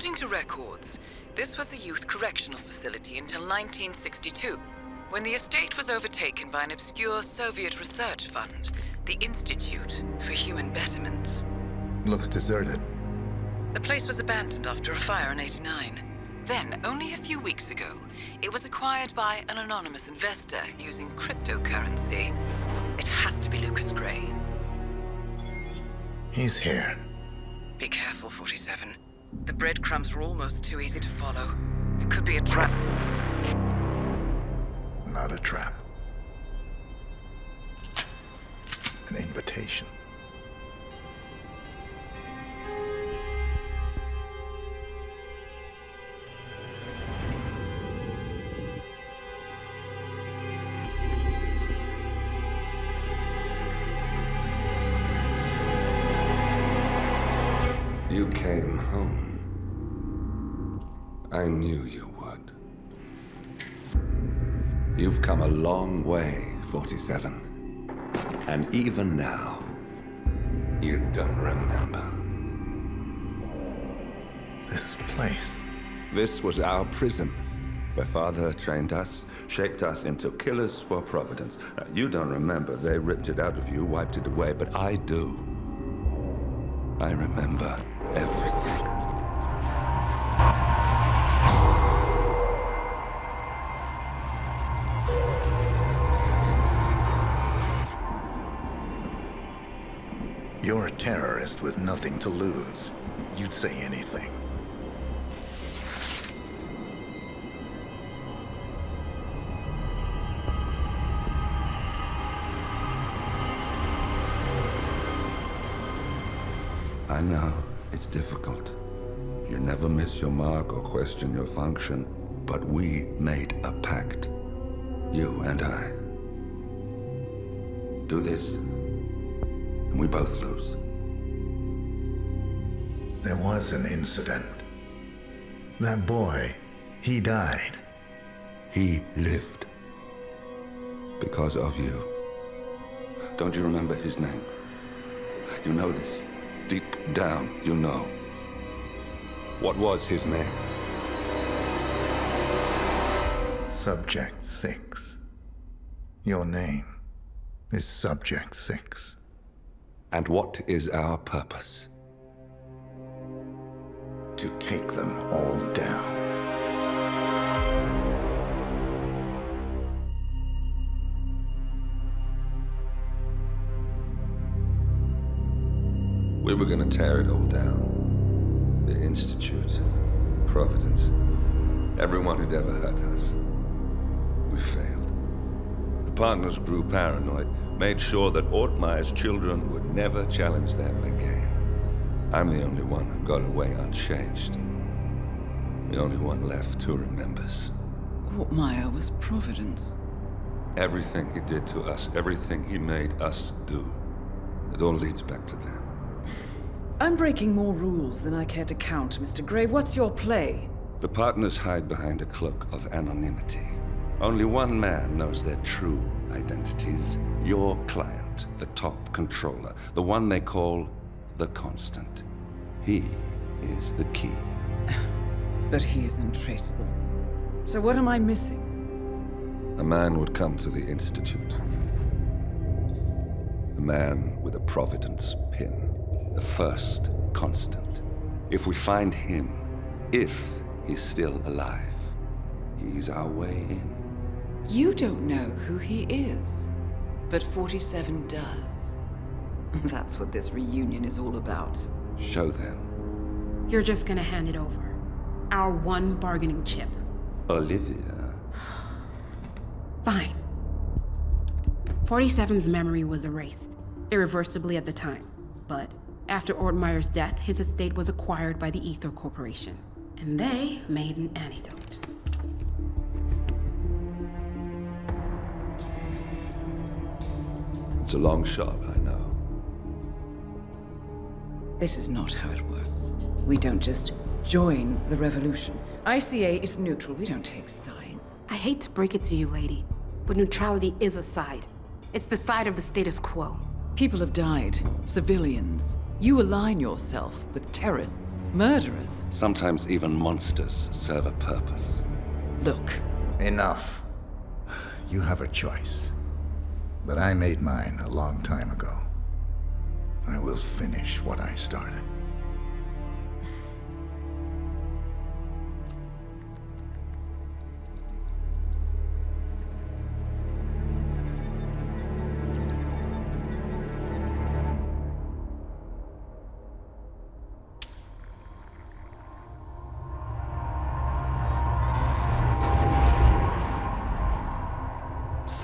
According to records, this was a youth correctional facility until 1962, when the estate was overtaken by an obscure Soviet research fund, the Institute for Human Betterment. Looks deserted. The place was abandoned after a fire in '89. Then, only a few weeks ago, it was acquired by an anonymous investor using cryptocurrency. It has to be Lucas Gray. He's here. Be careful, 47. The breadcrumbs were almost too easy to follow. It could be a trap. Not a trap. An invitation. You came home. I knew you would. You've come a long way, 47. And even now, you don't remember. This place. This was our prison, where Father trained us, shaped us into killers for Providence. Now, you don't remember. They ripped it out of you, wiped it away, but I do. I remember everything. You're a terrorist with nothing to lose. You'd say anything. I know, it's difficult. You never miss your mark or question your function, but we made a pact. You and I. Do this, and we both lose. There was an incident. That boy, he died. He lived. Because of you. Don't you remember his name? You know this. Deep down, you know. What was his name? Subject 6. Your name is Subject 6. And what is our purpose? To take them all down. We were gonna tear it all down. The Institute, Providence, everyone who'd ever hurt us. We failed. The partners grew paranoid, made sure that Ortmeyer's children would never challenge them again. I'm the only one who got away unchanged. The only one left who remembers. Ortmeyer was Providence. Everything he did to us, everything he made us do, it all leads back to them. I'm breaking more rules than I care to count, Mr. Gray. What's your play? The partners hide behind a cloak of anonymity. Only one man knows their true identities. Your client, the top controller, the one they call the Constant. He is the key. But he is untraceable. So what am I missing? A man would come to the Institute. A man with a Providence pin. The first Constant. If we find him, if he's still alive, he's our way in. You don't know who he is, but 47 does. That's what this reunion is all about. Show them. You're just gonna hand it over. Our one bargaining chip. Olivia. Fine. 47's memory was erased, irreversibly at the time. But after Ortmeyer's death, his estate was acquired by the Ether Corporation. And they made an antidote. It's a long shot, I know. This is not how it works. We don't just join the revolution. ICA is neutral. We don't take sides. I hate to break it to you, lady, but neutrality is a side. It's the side of the status quo. People have died. Civilians. You align yourself with terrorists, murderers. Sometimes even monsters serve a purpose. Look, Enough. You have a choice. But I made mine a long time ago. I will finish what I started.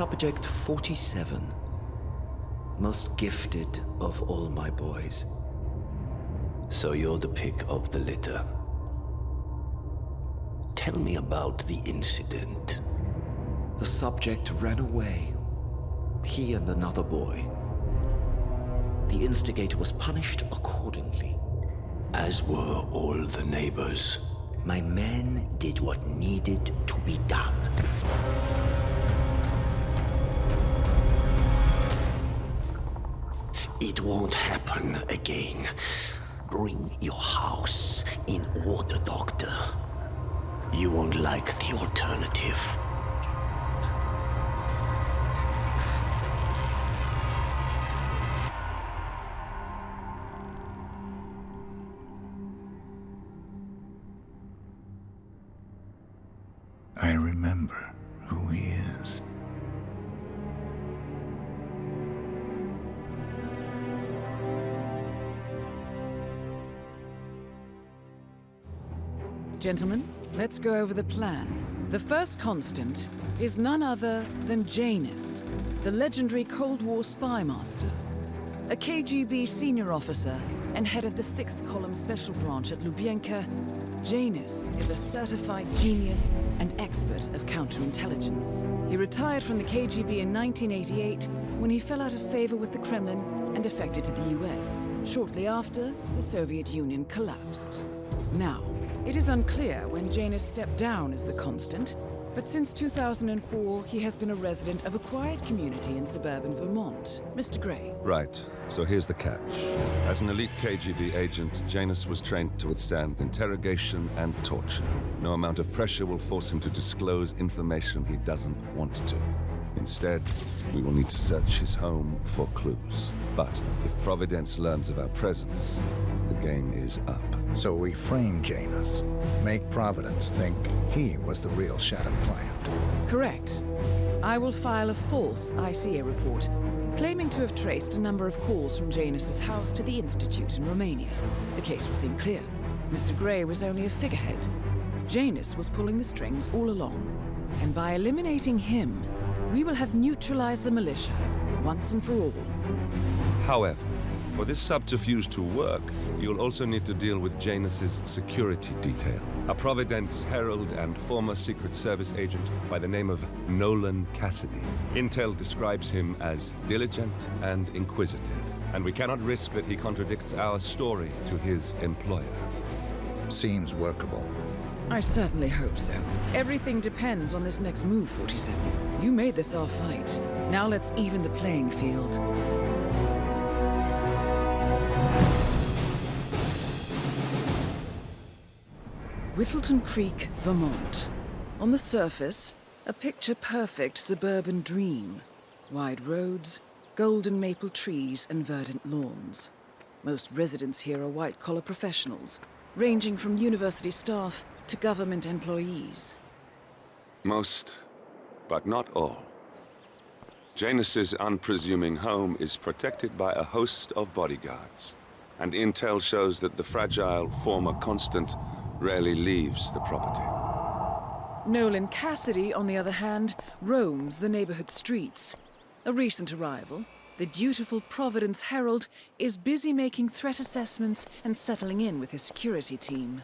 Subject 47. Most gifted of all my boys. So you're the pick of the litter. Tell me about the incident. The subject ran away. He and another boy. The instigator was punished accordingly. As were all the neighbors. My men did what needed to be done. It won't happen again. Bring your house in order, Doctor. You won't like the alternative. I remember who he is. gentlemen, let's go over the plan. The first constant is none other than Janus, the legendary Cold War spy master. A KGB senior officer and head of the 6th Column Special Branch at Lubyanka, Janus is a certified genius and expert of counterintelligence. He retired from the KGB in 1988 when he fell out of favor with the Kremlin and defected to the US. Shortly after, the Soviet Union collapsed. Now, it is unclear when Janus stepped down as the constant, but since 2004, he has been a resident of a quiet community in suburban Vermont. Mr. Gray. Right. So here's the catch. As an elite KGB agent, Janus was trained to withstand interrogation and torture. No amount of pressure will force him to disclose information he doesn't want to. Instead, we will need to search his home for clues. But if Providence learns of our presence, the game is up. So we frame Janus, make Providence think he was the real Shadow client. Correct. I will file a false ICA report, claiming to have traced a number of calls from Janus's house to the Institute in Romania. The case will seem clear. Mr. Gray was only a figurehead. Janus was pulling the strings all along. And by eliminating him, we will have neutralized the militia, once and for all. However, for this subterfuge to work, you'll also need to deal with Janus's security detail. A Providence herald and former Secret Service agent by the name of Nolan Cassidy. Intel describes him as diligent and inquisitive, and we cannot risk that he contradicts our story to his employer. Seems workable. I certainly hope so. Everything depends on this next move, 47. You made this our fight. Now let's even the playing field. Whittleton Creek, Vermont. On the surface, a picture-perfect suburban dream. Wide roads, golden maple trees, and verdant lawns. Most residents here are white-collar professionals, ranging from university staff to government employees. Most, but not all. Janus's unpresuming home is protected by a host of bodyguards, and intel shows that the fragile former constant rarely leaves the property. Nolan Cassidy, on the other hand, roams the neighborhood streets. A recent arrival, the dutiful Providence Herald is busy making threat assessments and settling in with his security team.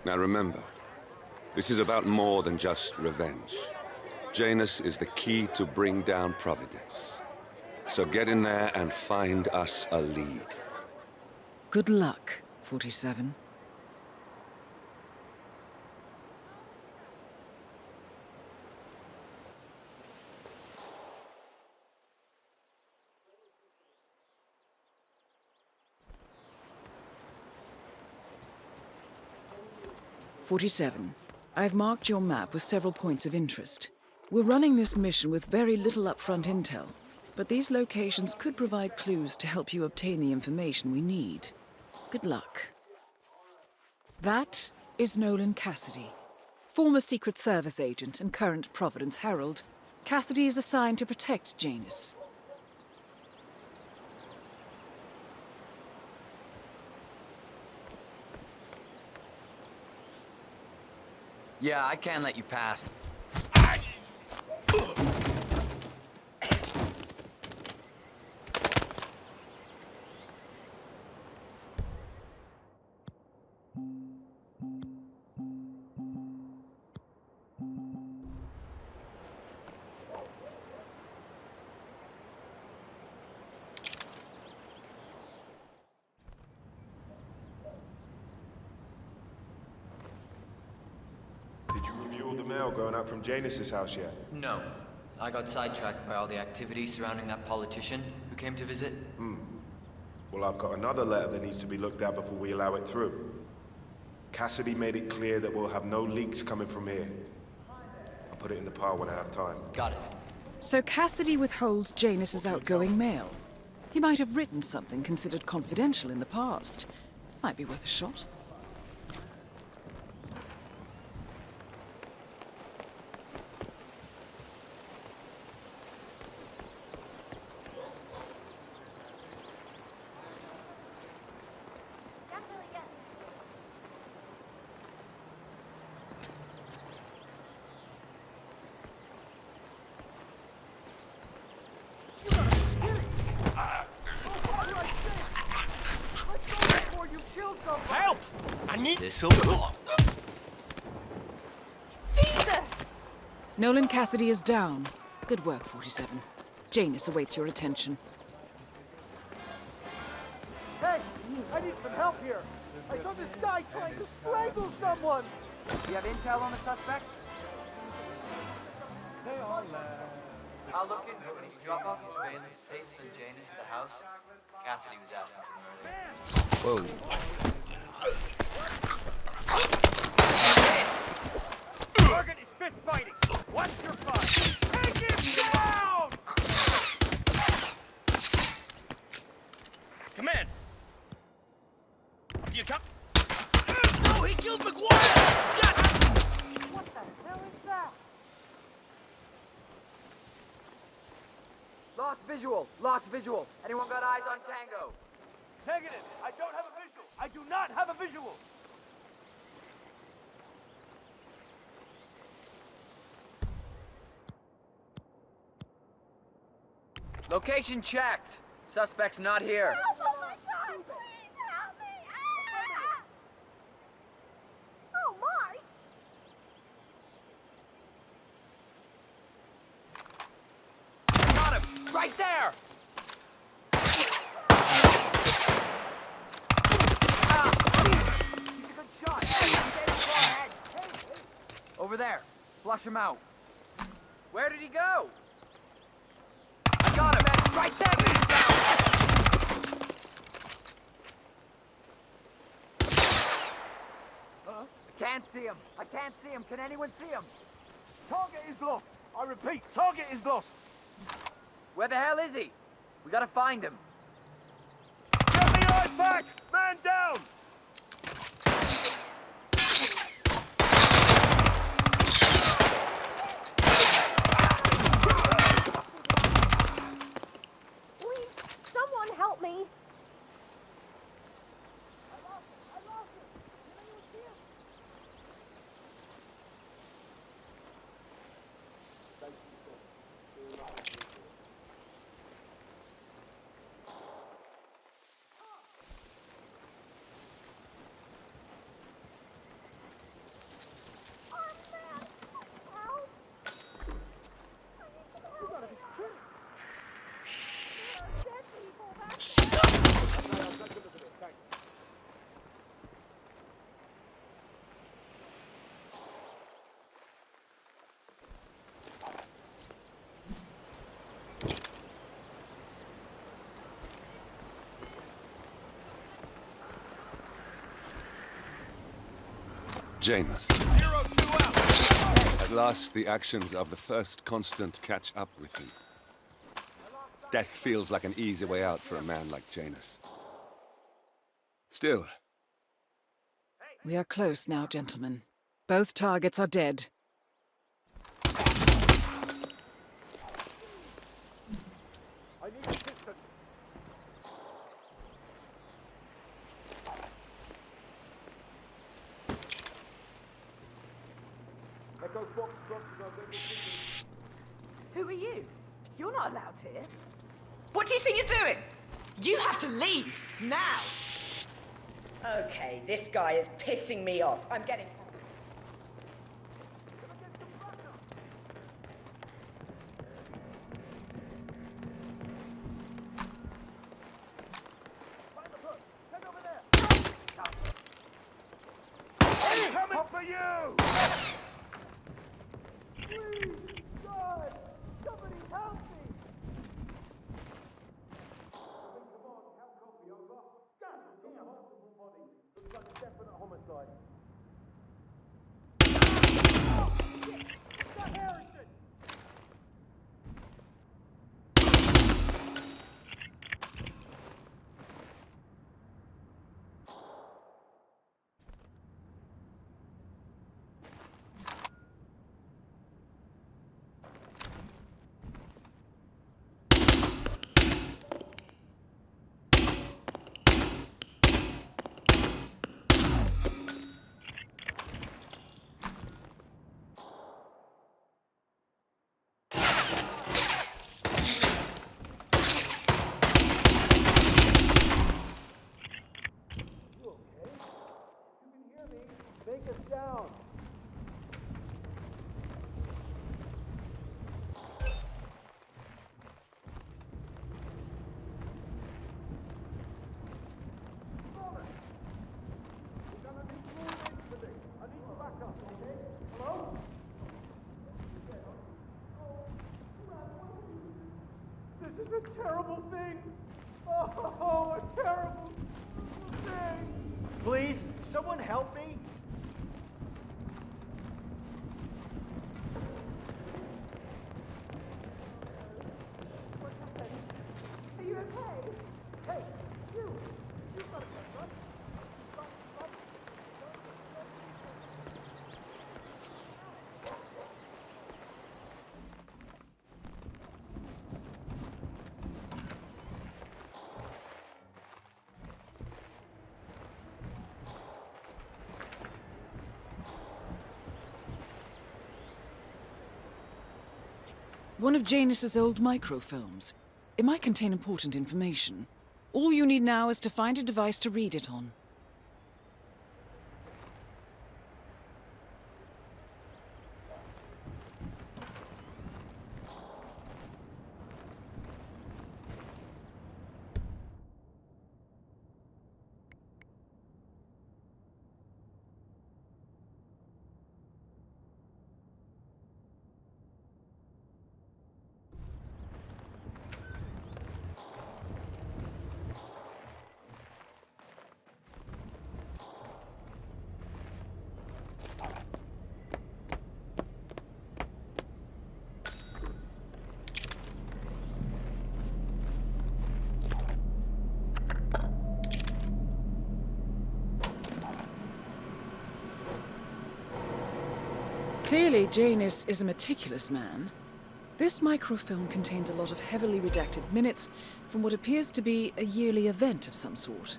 Now remember, this is about more than just revenge. Janus is the key to bring down Providence. So get in there and find us a lead. Good luck, 47. 47. I've marked your map with several points of interest. We're running this mission with very little upfront intel, but these locations could provide clues to help you obtain the information we need. Good luck. That is Nolan Cassidy, former Secret Service agent and current Providence Herald. Cassidy is assigned to protect Janus. Yeah, I can't let you pass. Did you review all the mail going up from Janus's house yet? No. I got sidetracked by all the activity surrounding that politician who came to visit. Well, I've got another letter that needs to be looked at before we allow it through. Cassidy made it clear that we'll have no leaks coming from here. I'll put it in the pile when I have time. Got it. So Cassidy withholds Janus's outgoing mail. He might have written something considered confidential in the past. Might be worth a shot. Help! I need This'll... Nolan Cassidy is down. Good work, 47. Janus awaits your attention. Hey! I need some help here! I saw this guy trying to strangle someone! Do you have intel on the suspect? I'll look into it. When he dropped off his surveillance tapes and Janus at the house, Cassidy was asking for them earlier. Whoa. Target is fist fighting! Watch your fire! Take him down! Command! Do you come? No, he killed McGuire! Got him! What the hell is that? Lost visual! Lost visual! Anyone got eyes on Tango? Negative! I don't have a visual! I do not have a visual! Location checked. Suspect's not here. Help! Oh my God! Please help me! Ah! Oh my! Got him! Right there! He's a good shot. Over there. Flush him out. Where did he go? I got him! Right there! I can't see him. I can't see him. Can anyone see him? Target is lost! I repeat, target is lost! Where the hell is he? We gotta find him. Get the eyes back! Man down! Please, someone help me! Janus. 0-2 out! At last, the actions of the first constant catch up with him. Death feels like an easy way out for a man like Janus. Still, We are close now, gentlemen. Both targets are dead. I need assistance. Echo Fox, Who are you? You're not allowed here. What do you think you're doing? You have to leave, now! Okay, this guy is pissing me off. I'm getting... coming for you! Please, God! Somebody help me! Come on, have coffee, over. God damn, multiple bodies. Looks like a definite homicide. Oh, shit! Got Harrison! Vegas down. This is a terrible thing. Oh, a terrible thing. Please, someone help me. Are you okay? Hey, you! You've got a gun, right? Stop. One of Janus's old microfilms. It might contain important information. All you need now is to find a device to read it on. Clearly, Janus is a meticulous man. This microfilm contains a lot of heavily redacted minutes from what appears to be a yearly event of some sort.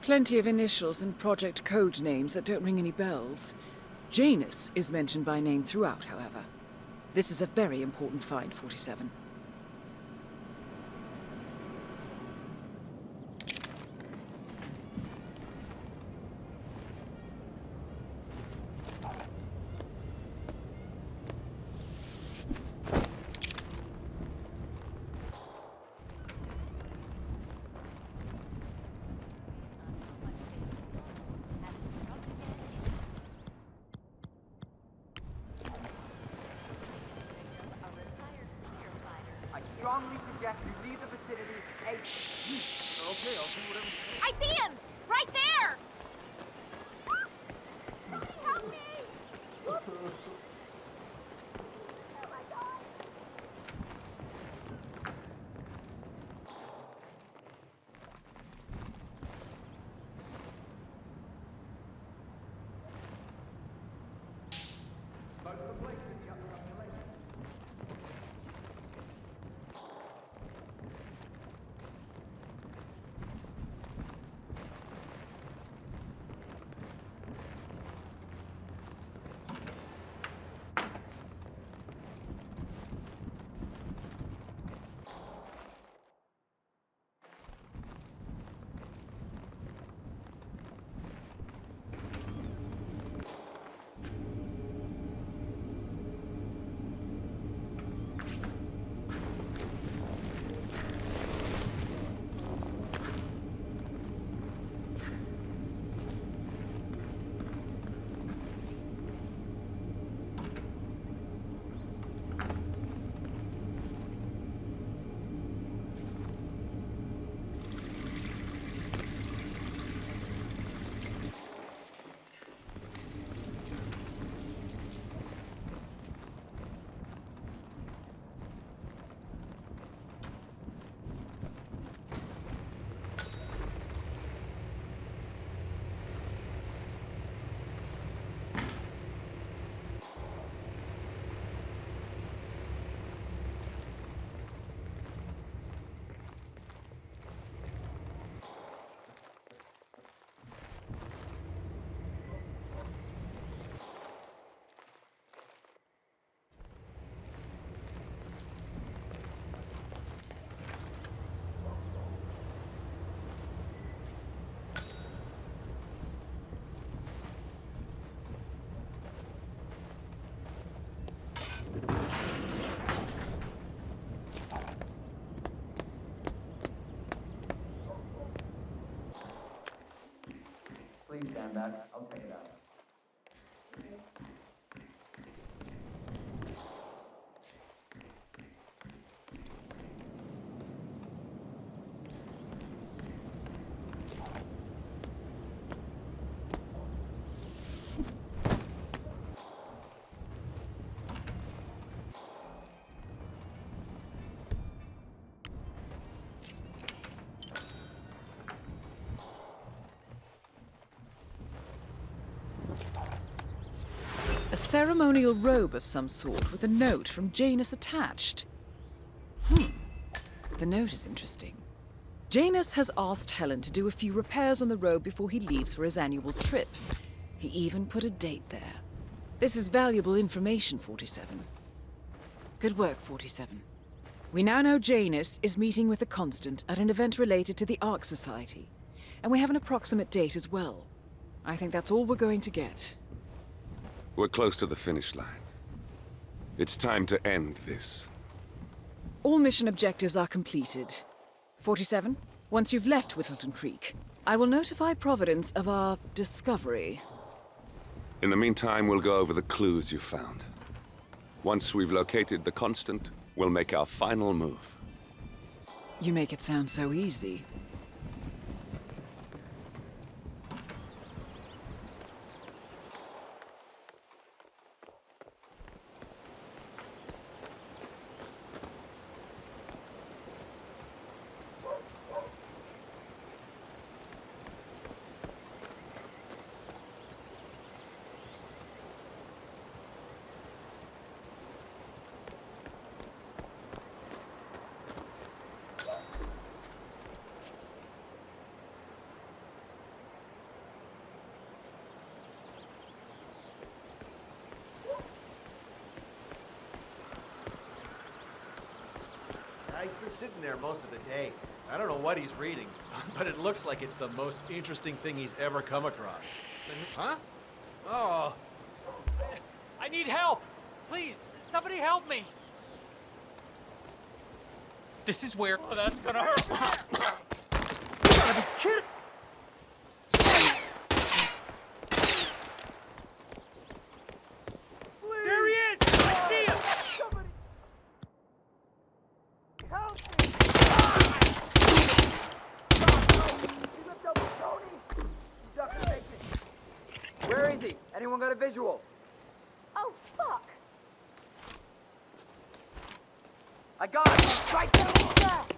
Plenty of initials and project code names that don't ring any bells. Janus is mentioned by name throughout, however. This is a very important find, 47. I strongly suggest you leave the vicinity. Hey, okay, I'll do whatever you say. I see him! Right there! Somebody help me! ceremonial robe of some sort with a note from Janus attached. The note is interesting. Janus has asked Helen to do a few repairs on the robe before he leaves for his annual trip. He even put a date there. This is valuable information, 47. Good work, 47. We now know Janus is meeting with the Constant at an event related to the Ark Society. And we have an approximate date as well. I think that's all we're going to get. We're close to the finish line. It's time to end this. All mission objectives are completed. 47, once you've left Whittleton Creek, I will notify Providence of our discovery. In the meantime, we'll go over the clues you found. Once we've located the Constant, we'll make our final move. You make it sound so easy. He's been sitting there most of the day. I don't know what he's reading, but it looks like it's the most interesting thing he's ever come across. Huh? Oh. I need help! Please, somebody help me! This is where... Oh, that's gonna hurt! You gotta be kidding! There he is! I see him! Somebody... Help me! He left up with Tony! He's up to make it. Where is he? Anyone got a visual? Oh, fuck! I got him! Right there!